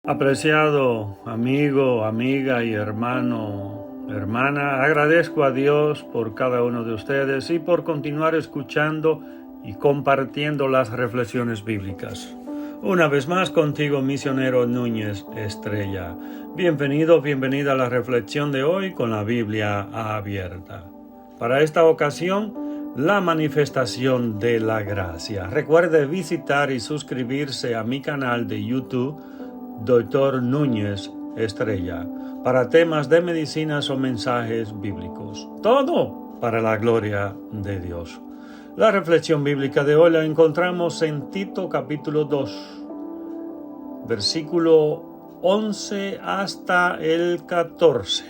Apreciado amigo, amiga y hermana, agradezco a Dios por cada uno de ustedes y por continuar escuchando y compartiendo las reflexiones bíblicas. Una vez más contigo, misionero Núñez Estrella. Bienvenido, bienvenida a la reflexión de hoy con la Biblia abierta. Para esta ocasión, la manifestación de la gracia. Recuerde visitar y suscribirse a mi canal de YouTube, Dr. Núñez Estrella, para temas de medicinas o mensajes bíblicos. Todo para la gloria de Dios. La reflexión bíblica de hoy la encontramos en Tito capítulo 2, versículo 11 hasta el 14.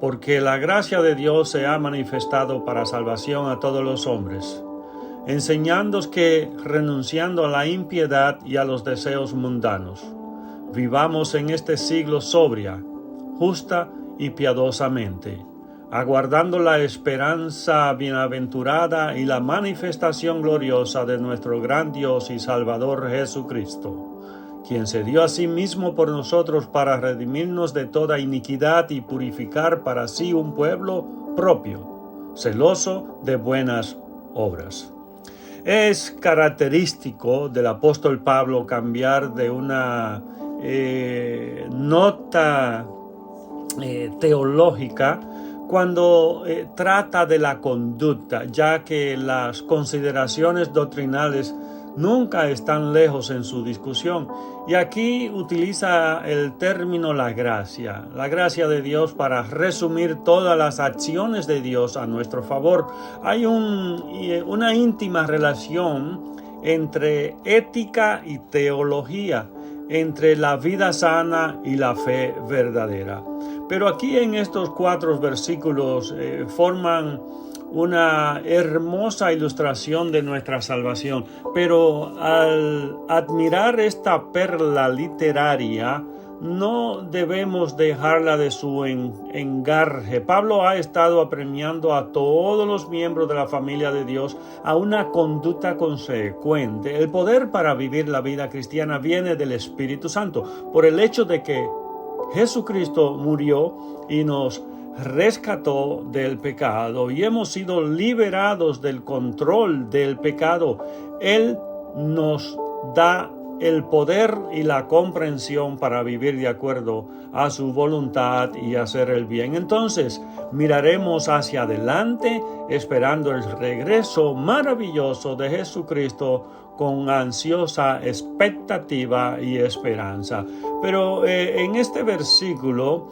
Porque la gracia de Dios se ha manifestado para salvación a todos los hombres, enseñándoos que, renunciando a la impiedad y a los deseos mundanos, vivamos en este siglo sobria, justa y piadosamente, aguardando la esperanza bienaventurada y la manifestación gloriosa de nuestro gran Dios y Salvador Jesucristo, quien se dio a sí mismo por nosotros para redimirnos de toda iniquidad y purificar para sí un pueblo propio, celoso de buenas obras. Es característico del apóstol Pablo cambiar de una nota teológica cuando trata de la conducta, ya que las consideraciones doctrinales nunca están lejos en su discusión. Y aquí utiliza el término la gracia de Dios para resumir todas las acciones de Dios a nuestro favor. Hay una íntima relación entre ética y teología, entre la vida sana y la fe verdadera. Pero aquí en estos 4 versículos forman una hermosa ilustración de nuestra salvación. Pero al admirar esta perla literaria, no debemos dejarla de su engarje. Pablo ha estado apremiando a todos los miembros de la familia de Dios a una conducta consecuente. El poder para vivir la vida cristiana viene del Espíritu Santo, por el hecho de que Jesucristo murió y nos rescató del pecado y hemos sido liberados del control del pecado. Él nos da el poder y la comprensión para vivir de acuerdo a su voluntad y hacer el bien. Entonces miraremos hacia adelante esperando el regreso maravilloso de Jesucristo con ansiosa expectativa y esperanza. Pero en este versículo,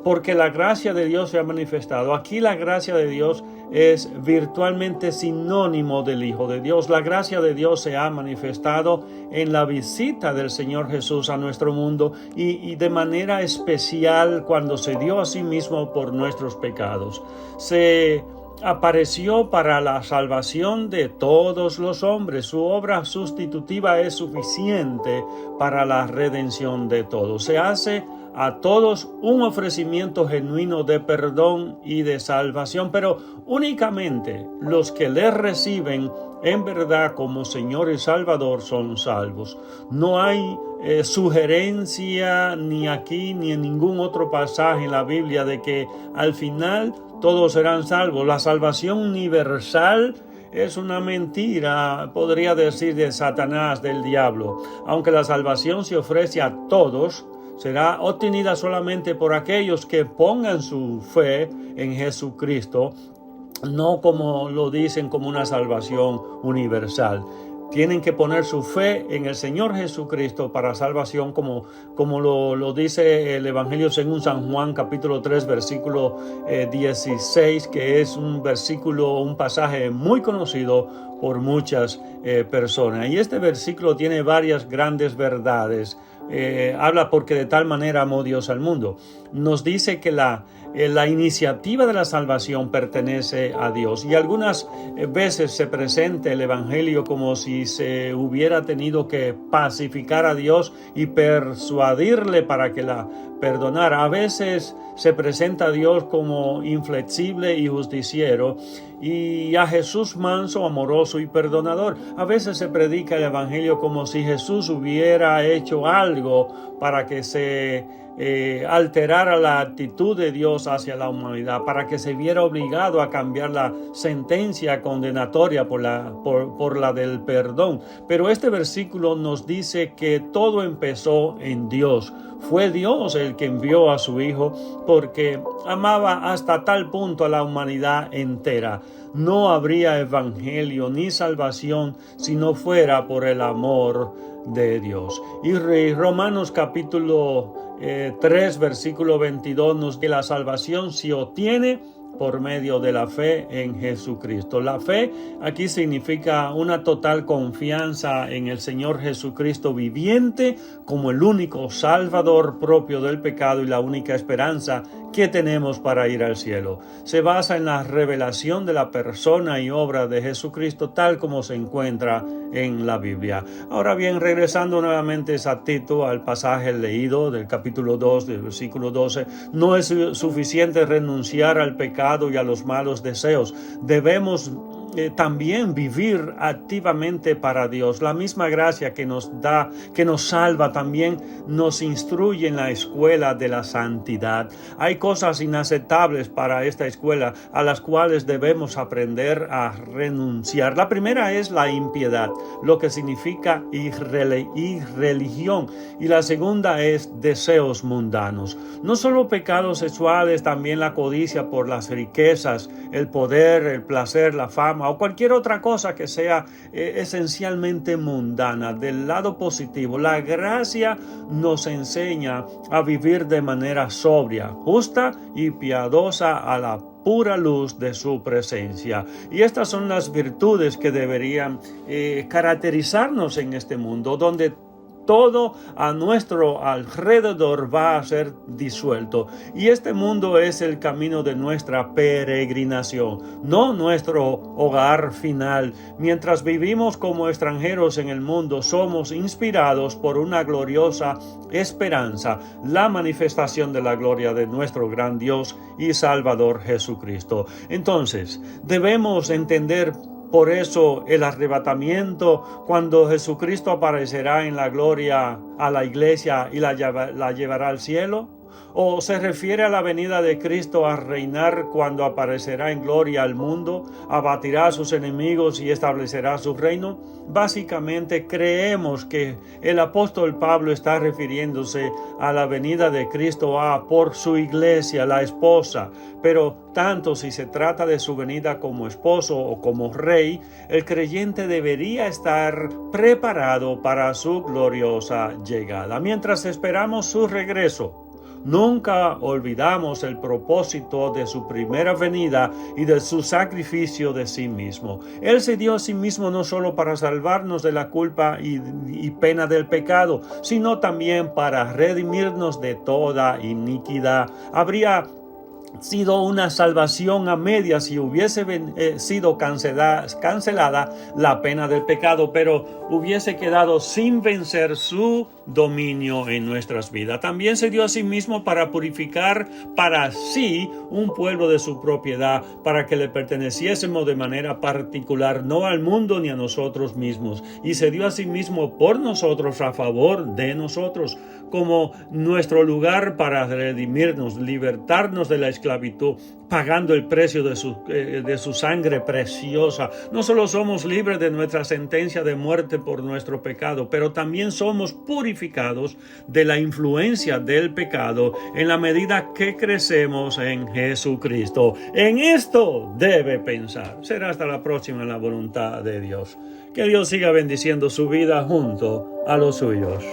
porque la gracia de Dios se ha manifestado, aquí la gracia de Dios es virtualmente sinónimo del Hijo de Dios. La gracia de Dios se ha manifestado en la visita del Señor Jesús a nuestro mundo y de manera especial cuando se dio a sí mismo por nuestros pecados. Se apareció para la salvación de todos los hombres. Su obra sustitutiva es suficiente para la redención de todos. Se hace a todos un ofrecimiento genuino de perdón y de salvación, pero únicamente los que le reciben en verdad como Señor y Salvador son salvos. No hay sugerencia ni aquí ni en ningún otro pasaje en la Biblia de que al final todos serán salvos. La salvación universal es una mentira, podría decir, de Satanás, del diablo. Aunque la salvación se ofrece a todos, será obtenida solamente por aquellos que pongan su fe en Jesucristo, no como lo dicen como una salvación universal. Tienen que poner su fe en el Señor Jesucristo para salvación, como lo dice el Evangelio según San Juan, capítulo 3, versículo 16, que es un pasaje muy conocido por muchas personas. Y este versículo tiene varias grandes verdades. Habla porque de tal manera amó Dios al mundo. Nos dice que la la iniciativa de la salvación pertenece a Dios. Y algunas veces se presenta el Evangelio como si se hubiera tenido que pacificar a Dios y persuadirle para que la perdonara. A veces se presenta a Dios como inflexible y justiciero, y a Jesús manso, amoroso y perdonador. A veces se predica el Evangelio como si Jesús hubiera hecho algo para que se alterara la actitud de Dios hacia la humanidad, para que se viera obligado a cambiar la sentencia condenatoria por la del perdón. Pero este versículo nos dice que todo empezó en Dios. Fue Dios el que envió a su Hijo porque amaba hasta tal punto a la humanidad entera. No habría evangelio ni salvación si no fuera por el amor de Dios. Y Romanos capítulo 3 versículo 22 nos dice que la salvación se obtiene por medio de la fe en Jesucristo. La fe aquí significa una total confianza en el Señor Jesucristo viviente como el único Salvador propio del pecado y la única esperanza que tenemos para ir al cielo. Se basa en la revelación de la persona y obra de Jesucristo tal como se encuentra en la Biblia. Ahora bien, regresando nuevamente a Tito, al pasaje leído del capítulo 2, del versículo 12, no es suficiente renunciar al pecado y a los malos deseos. Debemos también vivir activamente para Dios. La misma gracia que nos da, que nos salva, también nos instruye en la escuela de la santidad. Hay cosas inaceptables para esta escuela a las cuales debemos aprender a renunciar. La primera es la impiedad, lo que significa irreligión, y la segunda es deseos mundanos. No solo pecados sexuales, también la codicia por las riquezas, el poder, el placer, la fama o cualquier otra cosa que sea esencialmente mundana. Del lado positivo, la gracia nos enseña a vivir de manera sobria, justa y piadosa a la pura luz de su presencia. Y estas son las virtudes que deberían caracterizarnos en este mundo, donde todo a nuestro alrededor va a ser disuelto. Y este mundo es el camino de nuestra peregrinación, no nuestro hogar final. Mientras vivimos como extranjeros en el mundo, somos inspirados por una gloriosa esperanza, la manifestación de la gloria de nuestro gran Dios y Salvador Jesucristo. Entonces, debemos entender por eso el arrebatamiento, cuando Jesucristo aparecerá en la gloria a la iglesia y la llevará al cielo. ¿O se refiere a la venida de Cristo a reinar cuando aparecerá en gloria al mundo, abatirá a sus enemigos y establecerá su reino? Básicamente creemos que el apóstol Pablo está refiriéndose a la venida de Cristo por su iglesia, la esposa. Pero tanto si se trata de su venida como esposo o como rey, el creyente debería estar preparado para su gloriosa llegada. Mientras esperamos su regreso, nunca olvidamos el propósito de su primera venida y de su sacrificio de sí mismo. Él se dio a sí mismo no solo para salvarnos de la culpa y pena del pecado, sino también para redimirnos de toda iniquidad. Habría sido una salvación a medias si hubiese sido cancelada la pena del pecado, pero hubiese quedado sin vencer su dominio en nuestras vidas. También se dio a sí mismo para purificar para sí un pueblo de su propiedad, para que le perteneciésemos de manera particular, no al mundo ni a nosotros mismos, y se dio a sí mismo por nosotros, a favor de nosotros, como nuestro lugar para redimirnos, libertarnos de la esclavitud, pagando el precio de su sangre preciosa. No solo somos libres de nuestra sentencia de muerte por nuestro pecado, pero también somos purificados de la influencia del pecado en la medida que crecemos en Jesucristo. En esto debe pensar. Será hasta la próxima en la voluntad de Dios. Que Dios siga bendiciendo su vida junto a los suyos.